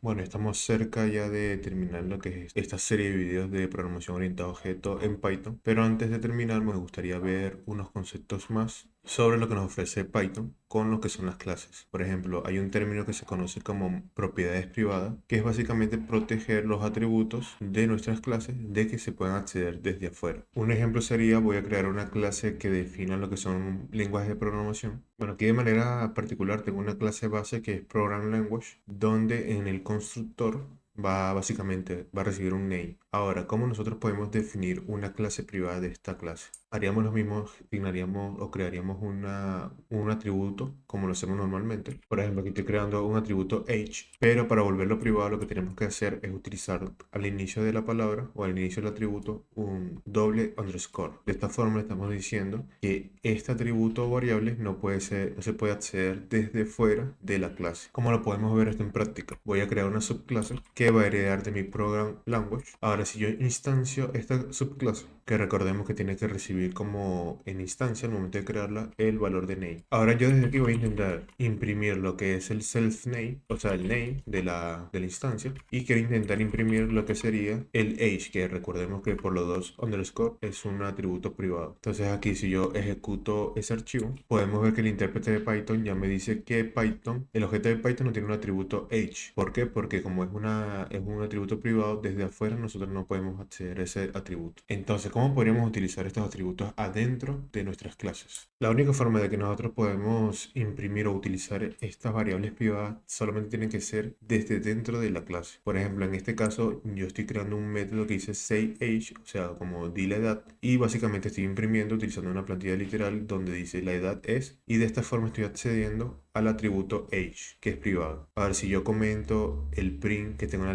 Bueno, estamos cerca ya de terminar lo que es esta serie de videos de programación orientada a objetos en Python, pero antes de terminar me gustaría ver unos conceptos más sobre lo que nos ofrece Python con lo que son las clases. Por ejemplo, hay un término que se conoce como propiedades privadas, que es básicamente proteger los atributos de nuestras clases de que se puedan acceder desde afuera. Un ejemplo sería, voy a crear una clase que defina lo que son lenguajes de programación. Bueno, aquí de manera particular tengo una clase base que es Program Language, donde en el constructor básicamente va a recibir un name. Ahora, ¿cómo nosotros podemos definir una clase privada de esta clase? Haríamos lo mismo, asignaríamos o crearíamos un atributo como lo hacemos normalmente. Por ejemplo, aquí estoy creando un atributo age, pero para volverlo privado lo que tenemos que hacer es utilizar al inicio de la palabra o al inicio del atributo un doble underscore. De esta forma le estamos diciendo que este atributo o variable no se puede acceder desde fuera de la clase. ¿Cómo lo podemos ver esto en práctica? Voy a crear una subclase que va a heredar de mi program language. Ahora, si yo instancio esta subclase, que recordemos que tiene que recibir como en instancia al momento de crearla el valor de name. Ahora yo desde aquí voy a intentar imprimir lo que es el self name, o sea, el name de la instancia, y quiero intentar imprimir lo que sería el age, que recordemos que por los dos underscore es un atributo privado. Entonces aquí si yo ejecuto ese archivo, podemos ver que el intérprete de Python ya me dice que Python, el objeto de Python no tiene un atributo age. ¿Por qué? Porque como es un atributo privado, desde afuera nosotros no podemos acceder a ese atributo. Entonces, ¿cómo podríamos utilizar estos atributos adentro de nuestras clases? La única forma de que nosotros podemos imprimir o utilizar estas variables privadas solamente tienen que ser desde dentro de la clase. Por ejemplo, en este caso, yo estoy creando un método que dice sayAge, o sea, como di la edad, y básicamente estoy imprimiendo utilizando una plantilla literal donde dice la edad es, y de esta forma estoy accediendo al atributo age, que es privado. A ver, si yo comento el print que tengo en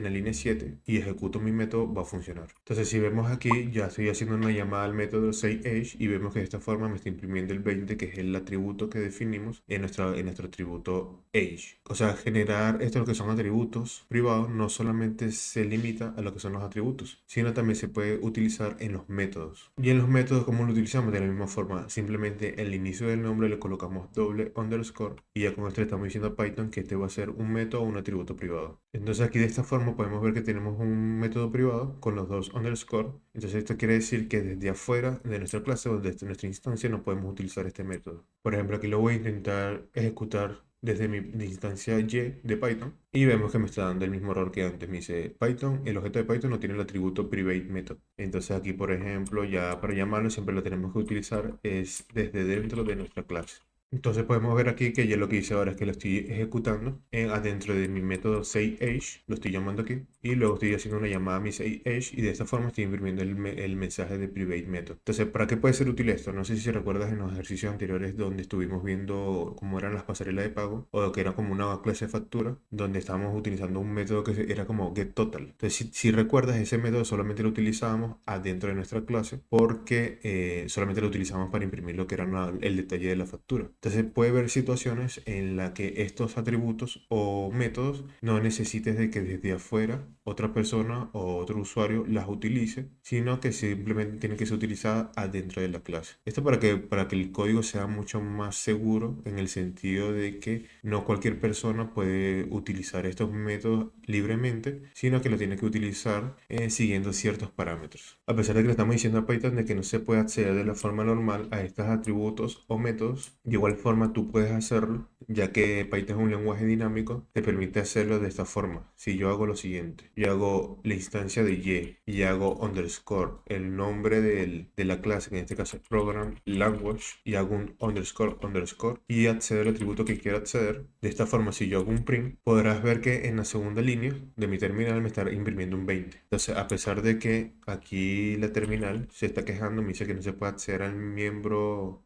la línea 7 y ejecuto mi método, va a funcionar. Entonces, si vemos aquí, ya estoy haciendo una llamada al método sayAge y vemos que de esta forma me está imprimiendo el 20, que es el atributo que definimos en nuestro atributo age. O sea, generar esto lo que son atributos privados no solamente se limita a lo que son los atributos, sino también se puede utilizar en los métodos. Y en los métodos, ¿cómo lo utilizamos? De la misma forma, simplemente en el inicio del nombre le colocamos doble underscore y ya con esto le estamos diciendo a Python que este va a ser un método o un atributo privado. Entonces aquí de esta forma podemos ver que tenemos un método privado con los dos underscore. Entonces esto quiere decir que desde afuera de nuestra clase o desde nuestra instancia no podemos utilizar este método. Por ejemplo, aquí lo voy a intentar ejecutar desde mi instancia Y de Python y vemos que me está dando el mismo error que antes. Me dice Python, el objeto de Python no tiene el atributo private method. Entonces aquí, por ejemplo, ya para llamarlo siempre lo tenemos que utilizar es desde dentro de nuestra clase. Entonces podemos ver aquí que ya lo que hice ahora es que lo estoy ejecutando adentro de mi método sayAge, lo estoy llamando aquí, y luego estoy haciendo una llamada a mi sayAge y de esta forma estoy imprimiendo el mensaje de private method. Entonces, ¿para qué puede ser útil esto? No sé si recuerdas en los ejercicios anteriores donde estuvimos viendo cómo eran las pasarelas de pago o que era como una clase de factura, donde estábamos utilizando un método que era como getTotal. Entonces, si recuerdas, ese método solamente lo utilizábamos adentro de nuestra clase porque solamente lo utilizamos para imprimir lo que era el detalle de la factura. Entonces puede haber situaciones en las que estos atributos o métodos no necesites de que desde afuera otra persona o otro usuario las utilice, sino que simplemente tienen que ser utilizadas adentro de la clase. Esto para que el código sea mucho más seguro en el sentido de que no cualquier persona puede utilizar estos métodos libremente, sino que lo tiene que utilizar siguiendo ciertos parámetros. A pesar de que le estamos diciendo a Python de que no se puede acceder de la forma normal a estos atributos o métodos, de igual forma tú puedes hacerlo, ya que Python es un lenguaje dinámico, te permite hacerlo de esta forma. Si yo hago lo siguiente, yo hago la instancia de y hago underscore, el nombre de la clase, que en este caso es program language, y hago un underscore underscore y accedo al atributo que quiero acceder. De esta forma, si yo hago un print, podrás ver que en la segunda línea de mi terminal me está imprimiendo un 20. Entonces, a pesar de que aquí la terminal se está quejando, me dice que no se puede acceder al miembro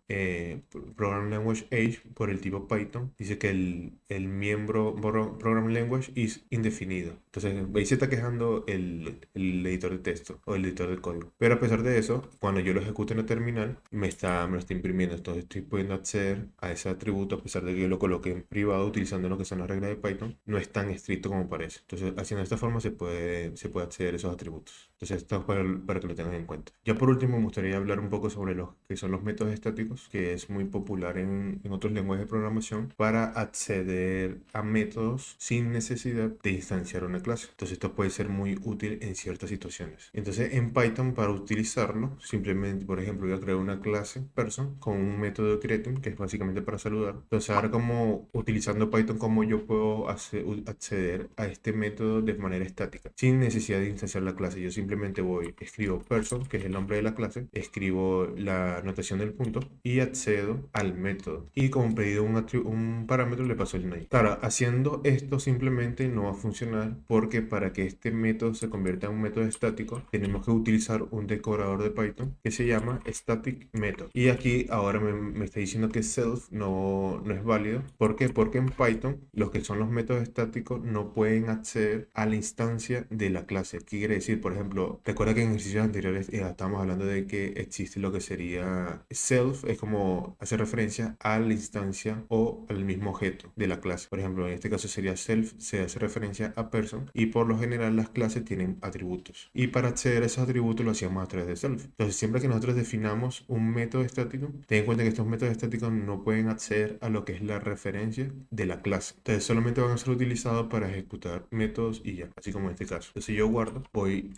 Program Language Age por el tipo Python, dice que el miembro Program Language es indefinido. Entonces, ahí se está quejando el editor de texto o el editor de código. Pero a pesar de eso, cuando yo lo ejecuto en la terminal, me lo está imprimiendo. Entonces, estoy pudiendo acceder a ese atributo a pesar de que yo lo coloqué en privado utilizando lo que son las reglas de Python. No es tan estricto como parece. Entonces, haciendo de esta forma se puede acceder a esos atributos. Entonces, esto es para que lo tengan en cuenta. Ya por último, me gustaría hablar un poco sobre los que son los métodos estáticos, que es muy popular en otros lenguajes de programación para acceder a métodos sin necesidad de instanciar una clase. Entonces esto puede ser muy útil en ciertas situaciones. Entonces en Python, para utilizarlo, simplemente, por ejemplo, voy a crear una clase person con un método de greeting, que es básicamente para saludar. Entonces ahora, como utilizando Python, como yo puedo acceder a este método de manera estática sin necesidad de instanciar la clase. Yo simplemente escribo person, que es el nombre de la clase, escribo la notación del punto y accedo al método. Y como pedido un parámetro, le paso el name. Claro, haciendo esto simplemente no va a funcionar, porque para que este método se convierta en un método estático, tenemos que utilizar un decorador de Python que se llama static method. Y aquí ahora me está diciendo que self no es válido. ¿Por qué? Porque en Python los que son los métodos estáticos no pueden acceder a la instancia de la clase. ¿Qué quiere decir? Por ejemplo, recuerda que en ejercicios anteriores estábamos hablando de que existe lo que sería self, es como hace referencia a la instancia o al mismo objeto de la clase. Por ejemplo, en este caso sería self, se hace referencia a person, y por lo general las clases tienen atributos. Y para acceder a esos atributos lo hacíamos a través de self. Entonces, siempre que nosotros definamos un método estático, ten en cuenta que estos métodos estáticos no pueden acceder a lo que es la referencia de la clase. Entonces, solamente van a ser utilizados para ejecutar métodos y ya, así como en este caso. Entonces, yo guardo,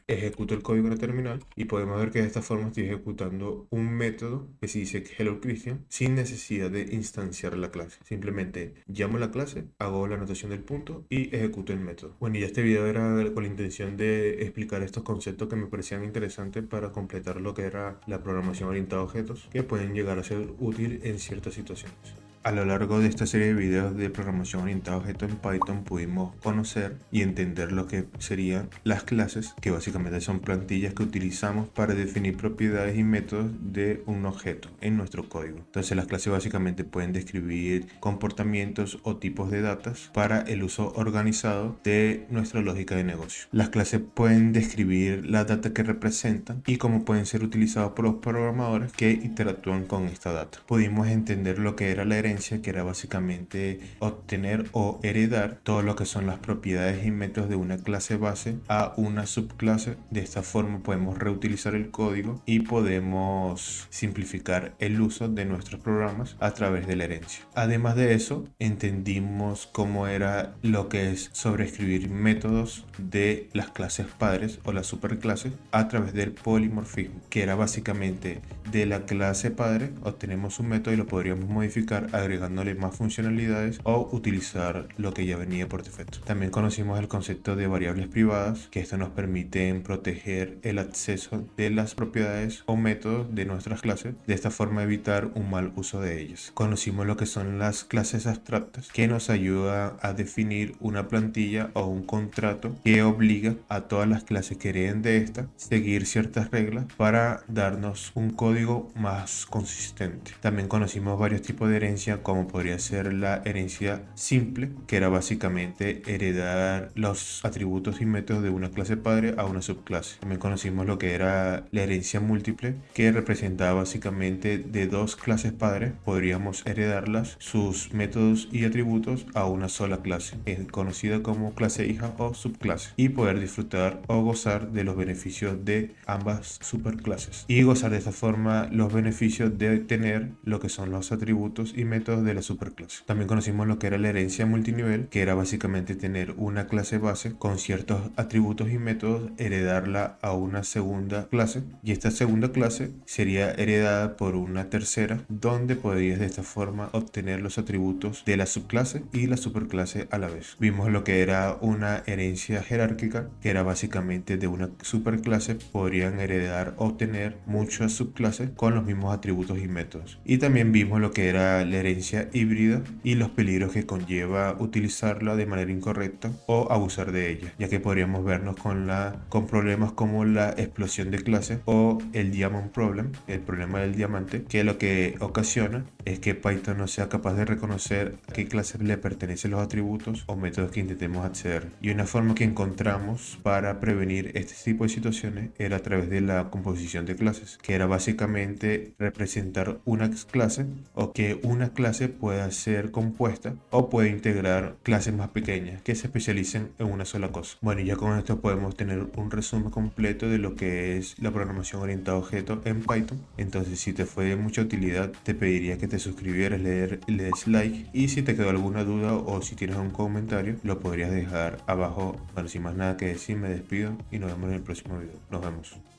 ejecuto el código en el terminal y podemos ver que de esta forma estoy ejecutando un método que se dice Hello Christian sin necesidad de instanciar la clase. Simplemente llamo la clase, hago la anotación del punto y ejecuto el método. Bueno, y este video era con la intención de explicar estos conceptos que me parecían interesantes para completar lo que era la programación orientada a objetos, que pueden llegar a ser útil en ciertas situaciones. A lo largo de esta serie de videos de programación orientada a objetos en Python pudimos conocer y entender lo que serían las clases, que básicamente son plantillas que utilizamos para definir propiedades y métodos de un objeto en nuestro código. Entonces las clases básicamente pueden describir comportamientos o tipos de datas para el uso organizado de nuestra lógica de negocio. Las clases pueden describir la data que representan y cómo pueden ser utilizadas por los programadores que interactúan con esta data. Pudimos entender lo que era la herencia, que era básicamente obtener o heredar todo lo que son las propiedades y métodos de una clase base a una subclase. De esta forma podemos reutilizar el código y podemos simplificar el uso de nuestros programas a través de la herencia. Además de eso, entendimos cómo era lo que es sobreescribir métodos de las clases padres o las superclases a través del polimorfismo, que era básicamente de la clase padre obtenemos un método y lo podríamos modificar agregándole más funcionalidades o utilizar lo que ya venía por defecto. También conocimos el concepto de variables privadas, que esto nos permite proteger el acceso de las propiedades o métodos de nuestras clases, de esta forma evitar un mal uso de ellas. Conocimos lo que son las clases abstractas, que nos ayuda a definir una plantilla o un contrato que obliga a todas las clases que hereden de esta seguir ciertas reglas para darnos un código más consistente. También conocimos varios tipos de herencia, como podría ser la herencia simple, que era básicamente heredar los atributos y métodos de una clase padre a una subclase. También conocimos lo que era la herencia múltiple, que representaba básicamente de dos clases padres podríamos heredarlas, sus métodos y atributos, a una sola clase, conocida como clase hija o subclase, y poder disfrutar o gozar de los beneficios de ambas superclases y gozar de esta forma los beneficios de tener lo que son los atributos y métodos de la superclase. También conocimos lo que era la herencia multinivel, que era básicamente tener una clase base con ciertos atributos y métodos, heredarla a una segunda clase, y esta segunda clase sería heredada por una tercera, donde podrías de esta forma obtener los atributos de la subclase y la superclase a la vez. Vimos lo que era una herencia jerárquica, que era básicamente de una superclase podrían heredar o tener muchas subclases con los mismos atributos y métodos. Y también vimos lo que era la herencia híbrida y los peligros que conlleva utilizarla de manera incorrecta o abusar de ella, ya que podríamos vernos con problemas como la explosión de clases o el diamond problem, el problema del diamante, que lo que ocasiona es que Python no sea capaz de reconocer a qué clase le pertenecen los atributos o métodos que intentemos acceder. Y una forma que encontramos para prevenir este tipo de situaciones era a través de la composición de clases, que era básicamente representar una clase o que una clase pueda ser compuesta o puede integrar clases más pequeñas que se especialicen en una sola cosa. Bueno, y ya con esto podemos tener un resumen completo de lo que es la programación orientada a objetos en Python. Entonces, si te fue de mucha utilidad, te pediría que te suscribieras, le des like, y si te quedó alguna duda o si tienes un comentario, lo podrías dejar abajo. Bueno, sin más nada que decir, me despido y nos vemos en el próximo video. Nos vemos.